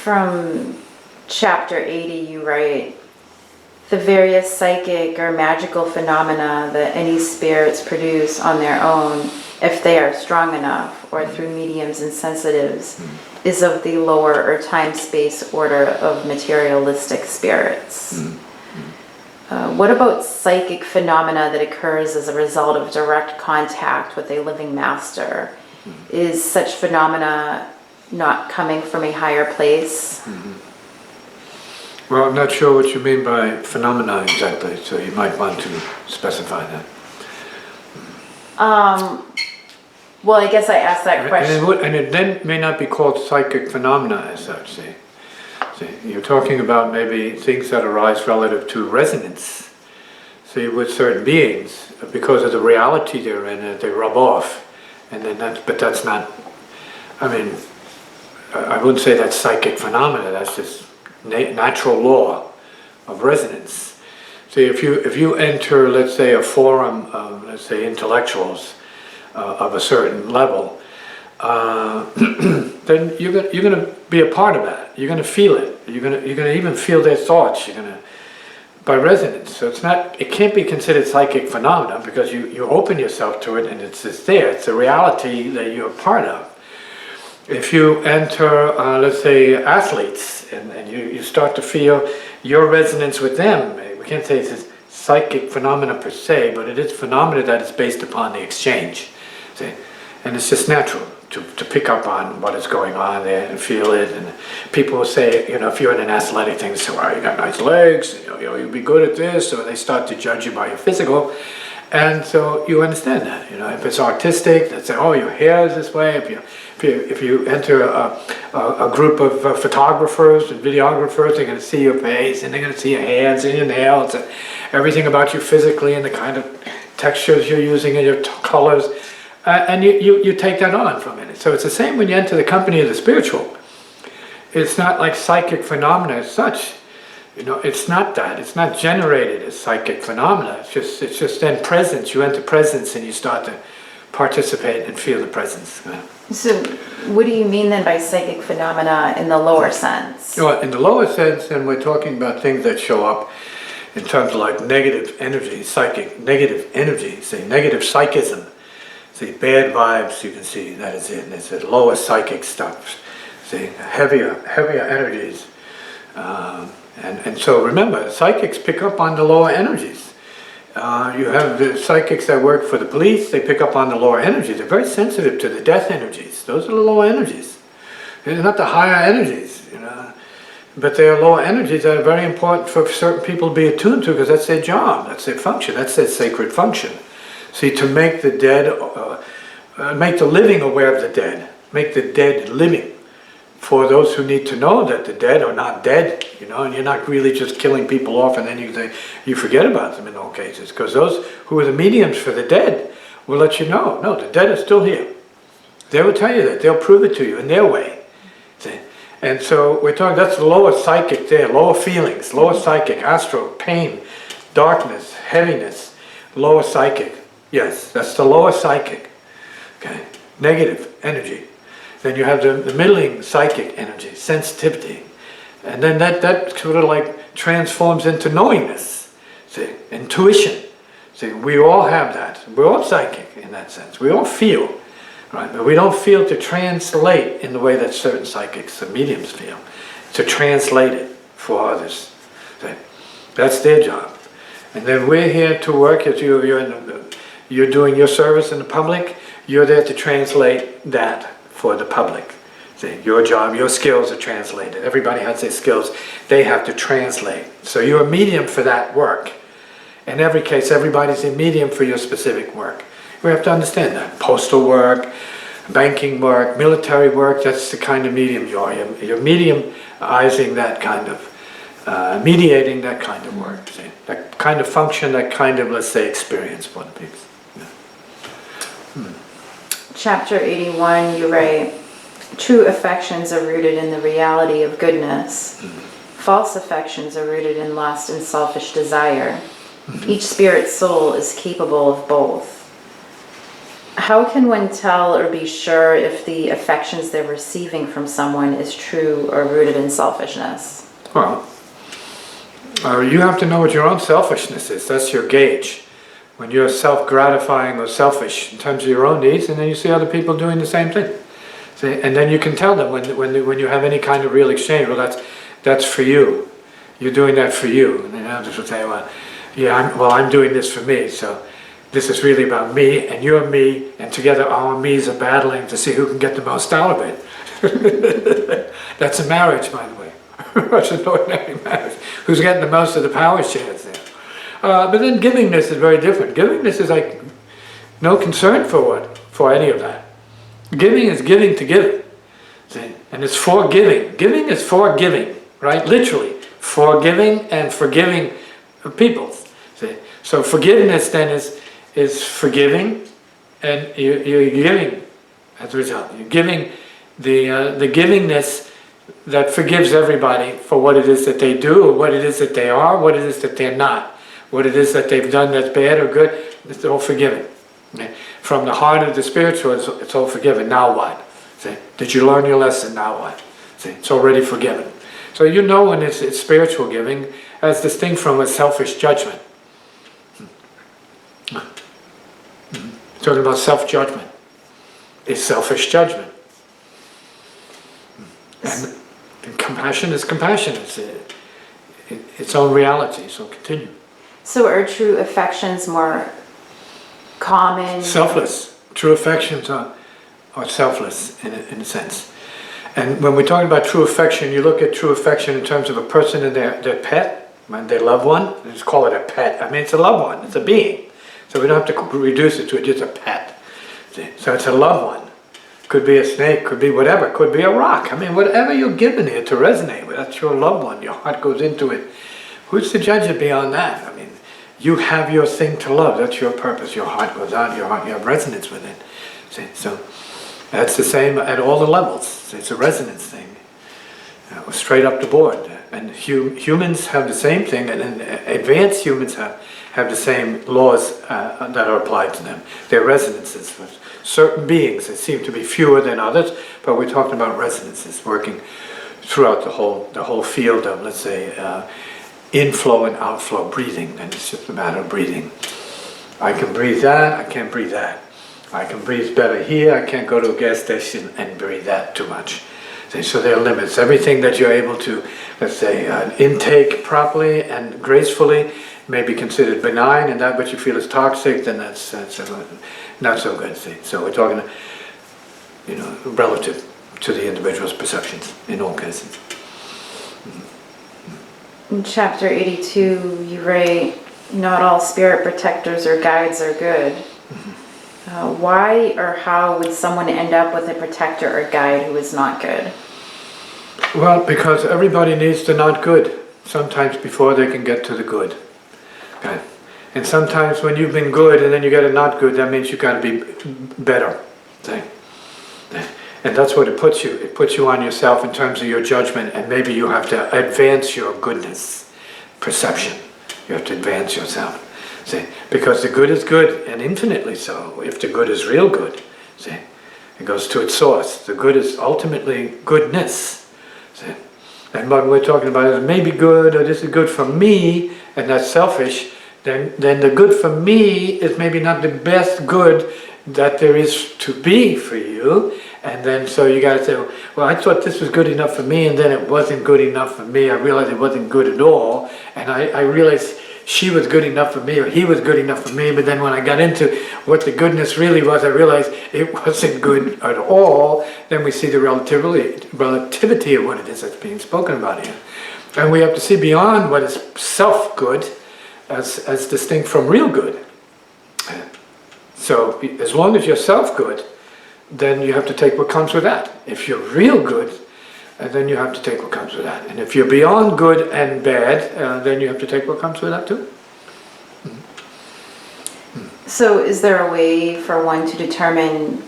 from chapter 80, you write, the various psychic or magical phenomena that any spirits produce on their own, if they are strong enough, or through mediums and sensitives, is of the lower or time-space order of materialistic spirits. What about psychic phenomena that occurs as a result of direct contact with a living master? Is such phenomena not coming from a higher place? Well, I'm not sure what you mean by phenomena exactly, so you might want to specify that. Well, I guess I asked that question. And it then may not be called psychic phenomena as such, see. You're talking about maybe things that arise relative to resonance, see, with certain beings, because of the reality they're in, and they rub off. And then but that's not, I mean, I wouldn't say that's psychic phenomena, that's just natural law of resonance. See, if you enter, let's say, a forum of, let's say, intellectuals of a certain level, then you're going to be a part of that. You're going to feel it. You're going to even feel their thoughts. You're going to, by resonance. So it can't be considered psychic phenomena because you open yourself to it and it's just there. It's a reality that you're a part of. If you enter, let's say, athletes, and you start to feel your resonance with them, we can't say it's a psychic phenomena per se, but it is phenomena that is based upon the exchange. See? And it's just natural to pick up on what is going on there and feel it. And people will say, if you're in an athletic thing, they say, well, you got nice legs, you'll be good at this, or they start to judge you by your physical. And so you understand that, if it's artistic, they say, oh, your hair is this way. If you enter a group of photographers and videographers, they're going to see your face, and they're going to see your hands and your nails, and everything about you physically, and the kind of textures you're using and your colors. And you take that on for a minute. So it's the same when you enter the company of the spiritual. It's not like psychic phenomena as such. It's not that. It's not generated as psychic phenomena. It's just then presence. You enter presence and you start to participate and feel the presence. So what do you mean then by psychic phenomena in the lower sense? Well, in the lower sense, then we're talking about things that show up in terms of like negative energy, psychic, negative energy, say negative psychism. See, bad vibes, you can see, that is it. And it's the lower psychic stuff. See, heavier energies. And so remember, psychics pick up on the lower energies. You have the psychics that work for the police, they pick up on the lower energies. They're very sensitive to the death energies. Those are the lower energies. They're not the higher energies, But they are lower energies that are very important for certain people to be attuned to because that's their job, that's their function, that's their sacred function. See, to make the dead, make the living aware of the dead, make the dead living. For those who need to know that the dead are not dead, and you're not really just killing people off and then you forget about them in all cases. Because those who are the mediums for the dead will let you know, no, the dead are still here. They will tell you that. They'll prove it to you in their way. See? And so we're talking, that's the lower psychic there, lower feelings, lower psychic, astral, pain, darkness, heaviness, lower psychic. Yes, that's the lower psychic. Okay, negative energy. Then you have the middling psychic energy, sensitivity. And then that sort of like transforms into knowingness, see, intuition. See, we all have that. We're all psychic in that sense. We all feel, right? But we don't feel to translate in the way that certain psychics and mediums feel, to translate it for others. See, that's their job. And then we're here to work as you're doing your service in the public, you're there to translate that for the public. See, your job, your skills are translated. Everybody has their skills. They have to translate. So you're a medium for that work. In every case, everybody's a medium for your specific work. We have to understand that. Postal work, banking work, military work, that's the kind of medium you are. You're mediumizing that kind of, mediating that kind of work. See? That kind of function, that kind of, let's say, experience for the people. Chapter 81, you write, true affections are rooted in the reality of goodness. False affections are rooted in lust and selfish desire. Each spirit soul is capable of both. How can one tell or be sure if the affections they're receiving from someone is true or rooted in selfishness? Well, you have to know what your own selfishness is. That's your gauge. When you're self-gratifying or selfish in terms of your own needs, and then you see other people doing the same thing. See? And then you can tell them when you have any kind of real exchange, well, that's for you. You're doing that for you. And then others will say, well, yeah, I'm doing this for me, so this is really about me, and you're me, and together our me's are battling to see who can get the most out of it. That's a marriage, by the way. That's an ordinary marriage. Who's getting the most of the power shares there? But then givingness is very different. Givingness is like no concern for any of that. Giving is giving to give. See? And it's for giving. Giving is for giving, right? Literally. Forgiving and forgiving people. See? So forgiveness then is forgiving, and you're giving as a result. You're giving the givingness that forgives everybody for what it is that they do, or what it is that they are, what it is that they're not, what it is that they've done that's bad or good. It's all forgiven. Okay? From the heart of the spiritual, it's all forgiven. Now what? See? Did you learn your lesson? Now what? See? It's already forgiven. So you know when it's spiritual giving as distinct from a selfish judgment. Talking about self-judgment. It's selfish judgment. And compassion is compassion. It's its own reality. So continue. So are true affections more common? Selfless. True affections are selfless in a sense. And when we're talking about true affection, you look at true affection in terms of a person and their pet, their loved one. Let's call it a pet. I mean, it's a loved one. It's a being. So we don't have to reduce it to just a pet. See? So it's a loved one. Could be a snake, could be whatever, could be a rock. I mean, whatever you're given here to resonate with, that's your loved one. Your heart goes into it. Who's to judge it beyond that? I mean, you have your thing to love. That's your purpose. Your heart goes out. Your heart, you have resonance with it. See? So that's the same at all the levels. It's a resonance thing. Straight up the board. And humans have the same thing, and advanced humans have the same laws that are applied to them. They're resonances with certain beings that seem to be fewer than others, but we're talking about resonances working throughout the whole field of, let's say, inflow and outflow, breathing. And it's just a matter of breathing. I can breathe that, I can't breathe that. I can breathe better here, I can't go to a gas station and breathe that too much. So there are limits. Everything that you're able to, let's say, intake properly and gracefully may be considered benign, and that which you feel is toxic, then that's not so good. See? So we're talking, relative to the individual's perceptions in all cases. In chapter 82, you write, not all spirit protectors or guides are good. Why or how would someone end up with a protector or guide who is not good? Well, because everybody needs the not good, sometimes before they can get to the good. Okay? And sometimes when you've been good and then you get a not good, that means you've got to be better. See? And that's what it puts you. It puts you on yourself in terms of your judgment, and maybe you have to advance your goodness perception. You have to advance yourself. See? Because the good is good, and infinitely so, if the good is real good. See? It goes to its source. The good is ultimately goodness. See? And what we're talking about is maybe good, or this is good for me, and that's selfish, then the good for me is maybe not the best good that there is to be for you. And then so you got to say, well, I thought this was good enough for me, and then it wasn't good enough for me. I realized it wasn't good at all, and I realized she was good enough for me, or he was good enough for me, but then when I got into what the goodness really was, I realized it wasn't good at all. Then we see the relativity of what it is that's being spoken about here. And we have to see beyond what is self-good as distinct from real good. So as long as you're self-good, then you have to take what comes with that. If you're real good, then you have to take what comes with that. And if you're beyond good and bad, then you have to take what comes with that too. So is there a way for one to determine...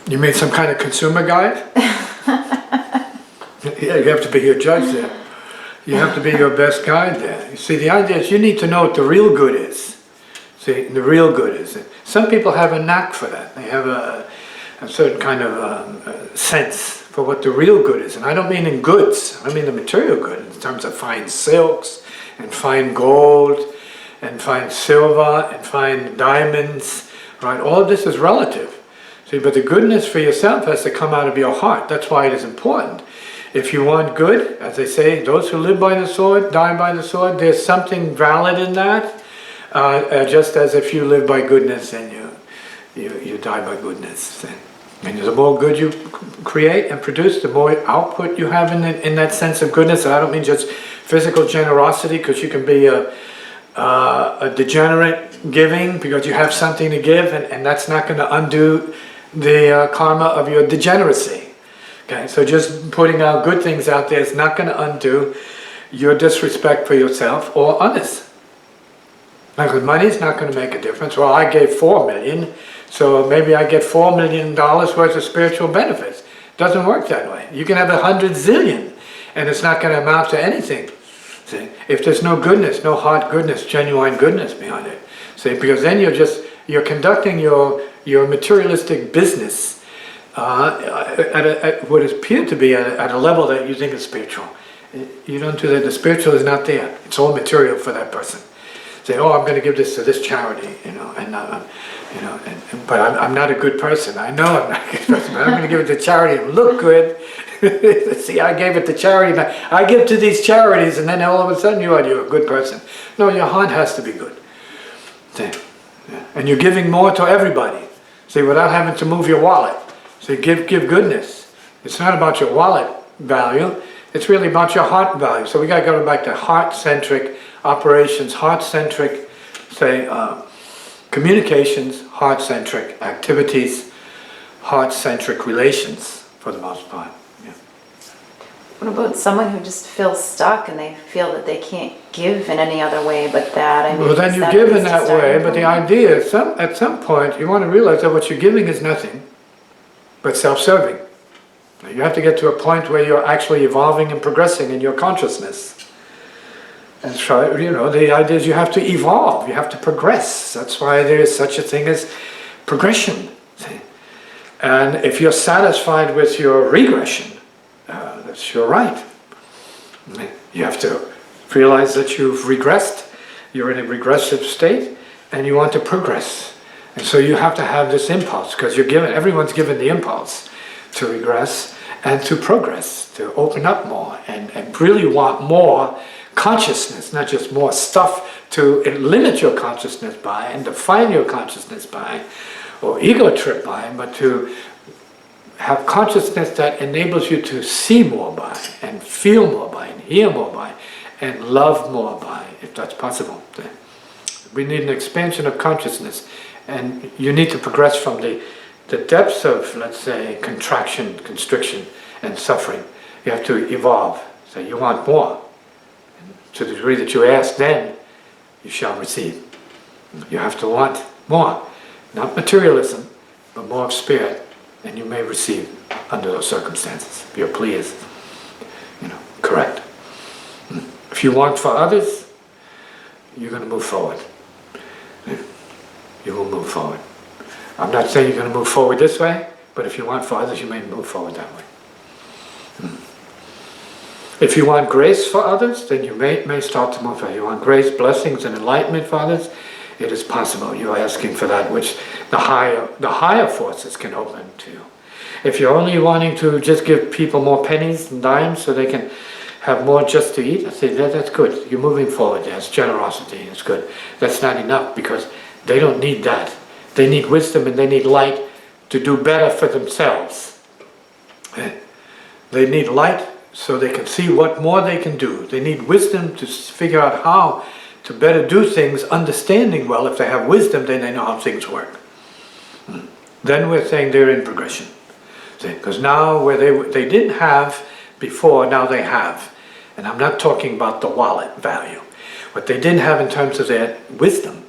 You mean some kind of consumer guide? Yeah, you have to be your judge there. You have to be your best guide there. You see, the idea is you need to know what the real good is. See, the real good is. Some people have a knack for that. They have a certain kind of sense for what the real good is. And I don't mean in goods, I mean the material good, in terms of fine silks, and fine gold, and fine silver, and fine diamonds, right? All of this is relative. See, but the goodness for yourself has to come out of your heart. That's why it is important. If you want good, as they say, those who live by the sword, die by the sword, there's something valid in that, just as if you live by goodness and you die by goodness. And the more good you create and produce, the more output you have in that sense of goodness. And I don't mean just physical generosity, because you can be a degenerate giving because you have something to give, and that's not going to undo the karma of your degeneracy. Okay, so just putting out good things out there is not going to undo your disrespect for yourself or others. Because money is not going to make a difference. Well, I gave $4 million, so maybe I get $4 million worth of spiritual benefits. Doesn't work that way. You can have 100 zillion, and it's not going to amount to anything. See, if there's no goodness, no heart goodness, genuine goodness behind it. See, because then you're conducting your materialistic business at what appears to be at a level that you think is spiritual. You don't do that. The spiritual is not there. It's all material for that person. Say, oh, I'm going to give this to this charity, but I'm not a good person. I know I'm not a good person, but I'm going to give it to charity and look good. See, I gave it to charity. I give to these charities, and then all of a sudden you're a good person. No, your heart has to be good. See, yeah. And you're giving more to everybody. See, without having to move your wallet. So give goodness. It's not about your wallet value, it's really about your heart value. So we got to go back to heart-centric operations, heart-centric, say, communications, heart-centric activities, heart-centric relations, for the most part. Yeah. What about someone who just feels stuck and they feel that they can't give in any other way but that? I mean, well, then you give in that way, but the idea is at some point you want to realize that what you're giving is nothing but self-serving. You have to get to a point where you're actually evolving and progressing in your consciousness. And try, the idea is you have to evolve, you have to progress. That's why there is such a thing as progression. See? And if you're satisfied with your regression, that's your right. You have to realize that you've regressed, you're in a regressive state, and you want to progress. And so you have to have this impulse, because everyone's given the impulse to regress and to progress, to open up more and really want more consciousness, not just more stuff to limit your consciousness by and define your consciousness by or ego trip by, but to have consciousness that enables you to see more by and feel more by and hear more by and love more by, if that's possible. We need an expansion of consciousness, and you need to progress from the depths of, let's say, contraction, constriction, and suffering. You have to evolve. So you want more. And to the degree that you ask, then you shall receive. You have to want more. Not materialism, but more of spirit. And you may receive under those circumstances. If your plea is, correct. If you want for others, you're going to move forward. You will move forward. I'm not saying you're going to move forward this way, but if you want for others, you may move forward that way. If you want grace for others, then you may start to move forward. You want grace, blessings, and enlightenment for others, it is possible. You are asking for that which the higher forces can open to you. If you're only wanting to just give people more pennies and dimes so they can have more just to eat, I say that's good. You're moving forward. That's generosity. It's good. That's not enough, because they don't need that. They need wisdom and they need light to do better for themselves. They need light so they can see what more they can do. They need wisdom to figure out how to better do things, understanding well. If they have wisdom, then they know how things work. Then we're saying they're in progression. Because now where they didn't have before, now they have. And I'm not talking about the wallet value. What they didn't have in terms of their wisdom,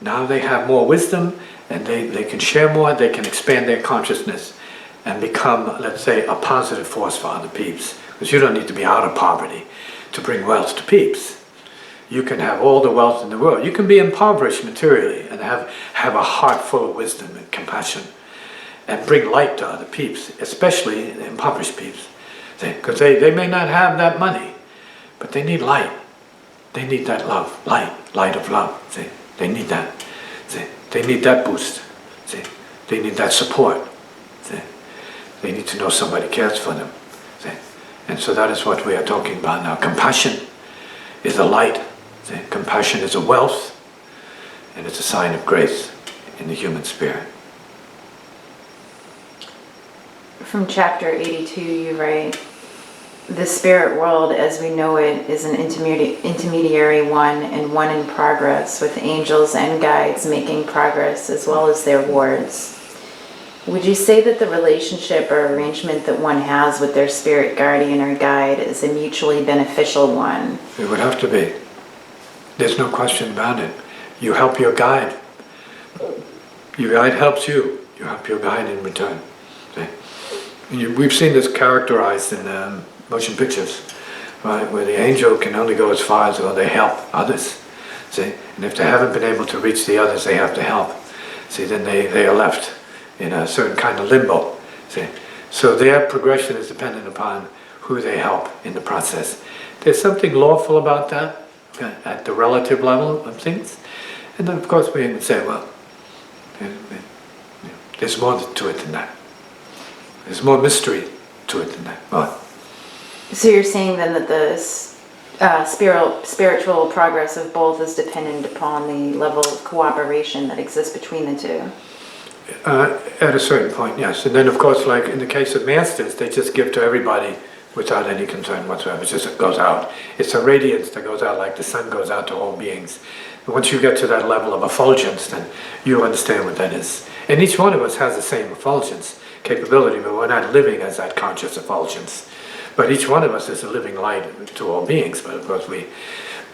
now they have more wisdom, and they can share more, they can expand their consciousness and become, let's say, a positive force for other peeps. Because you don't need to be out of poverty to bring wealth to peeps. You can have all the wealth in the world. You can be impoverished materially and have a heart full of wisdom and compassion and bring light to other peeps, especially the impoverished peeps. Because they may not have that money, but they need light. They need that love, light of love. See? They need that. See? They need that boost. See? They need that support. See? They need to know somebody cares for them. See? And so that is what we are talking about now. Compassion is a light. See? Compassion is a wealth, and it's a sign of grace in the human spirit. From chapter 82, you write, "The spirit world as we know it is an intermediary one and one in progress, with angels and guides making progress as well as their wards." Would you say that the relationship or arrangement that one has with their spirit guardian or guide is a mutually beneficial one? It would have to be. There's no question about it. You help your guide. Your guide helps you. You help your guide in return. See? We've seen this characterized in motion pictures, right, where the angel can only go as far as they help others. See? And if they haven't been able to reach the others they have to help, see, then they are left in a certain kind of limbo. See? So their progression is dependent upon who they help in the process. There's something lawful about that at the relative level of things. And then of course we would say, well, there's more to it than that. There's more mystery to it than that. Well, So you're saying then that the spiritual progress of both is dependent upon the level of cooperation that exists between the two? at a certain point, yes. And then of course, like in the case of masters, they just give to everybody without any concern whatsoever. It just goes out. It's a radiance that goes out like the sun goes out to all beings. And once you get to that level of effulgence, then you understand what that is. And each one of us has the same effulgence capability, but we're not living as that conscious effulgence. But each one of us is a living light to all beings. But of course, we,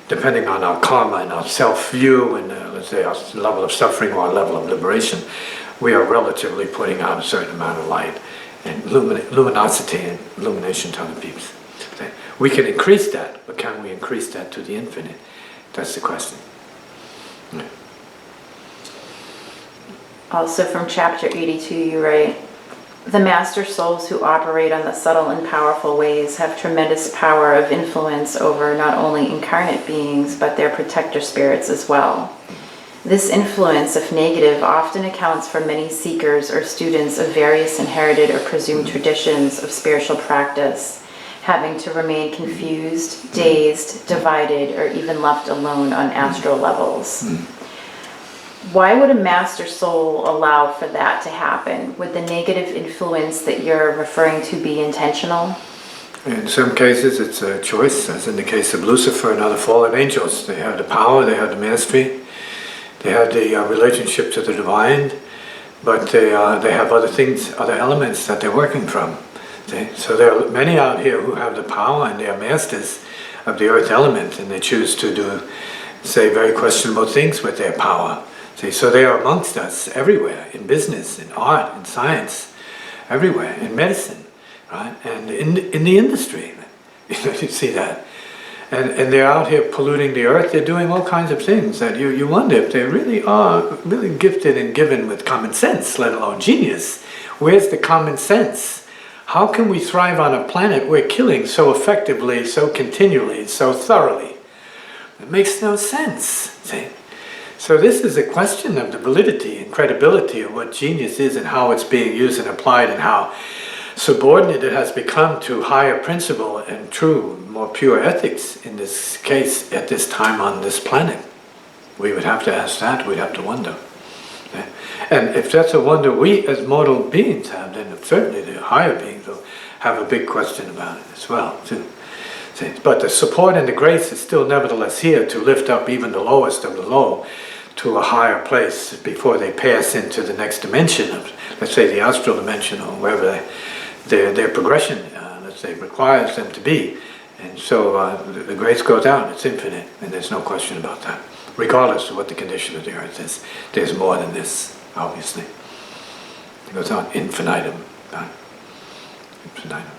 depending on our karma and our self-view and let's say our level of suffering or our level of liberation, we are relatively putting out a certain amount of light and luminosity and illumination to other people. We can increase that, but can we increase that to the infinite? That's the question. Yeah. Also from chapter 82, you write, "The master souls who operate on the subtle and powerful ways have tremendous power of influence over not only incarnate beings, but their protector spirits as well. This influence, if negative, often accounts for many seekers or students of various inherited or presumed traditions of spiritual practice having to remain confused, dazed, divided, or even left alone on astral levels. Why would a master soul allow for that to happen? Would the negative influence that you're referring to be intentional?" In some cases it's a choice, as in the case of Lucifer and other fallen angels. They have the power, they have the mastery, they have the relationship to the divine, but they have other things, other elements that they're working from. See? So there are many out here who have the power and they are masters of the earth element, and they choose to do, say, very questionable things with their power. See? So they are amongst us everywhere, in business, in art, in science, everywhere, in medicine, right? And in the industry. You see that. And they're out here polluting the earth. They're doing all kinds of things that you wonder if they really are really gifted and given with common sense, let alone genius. Where's the common sense? How can we thrive on a planet we're killing so effectively, so continually, so thoroughly? It makes no sense. See? So this is a question of the validity and credibility of what genius is and how it's being used and applied, and how subordinate it has become to higher principle and true, more pure ethics in this case at this time on this planet. We would have to ask that, we'd have to wonder. And if that's a wonder we as mortal beings have, then certainly the higher beings will have a big question about it as well, too. See? But the support and the grace is still nevertheless here to lift up even the lowest of the low to a higher place before they pass into the next dimension of, let's say, the astral dimension, or wherever their progression, let's say, requires them to be. And so the grace goes out, it's infinite, and there's no question about that. Regardless of what the condition of the earth is, there's more than this, obviously. It goes on infinitum. Infinitum.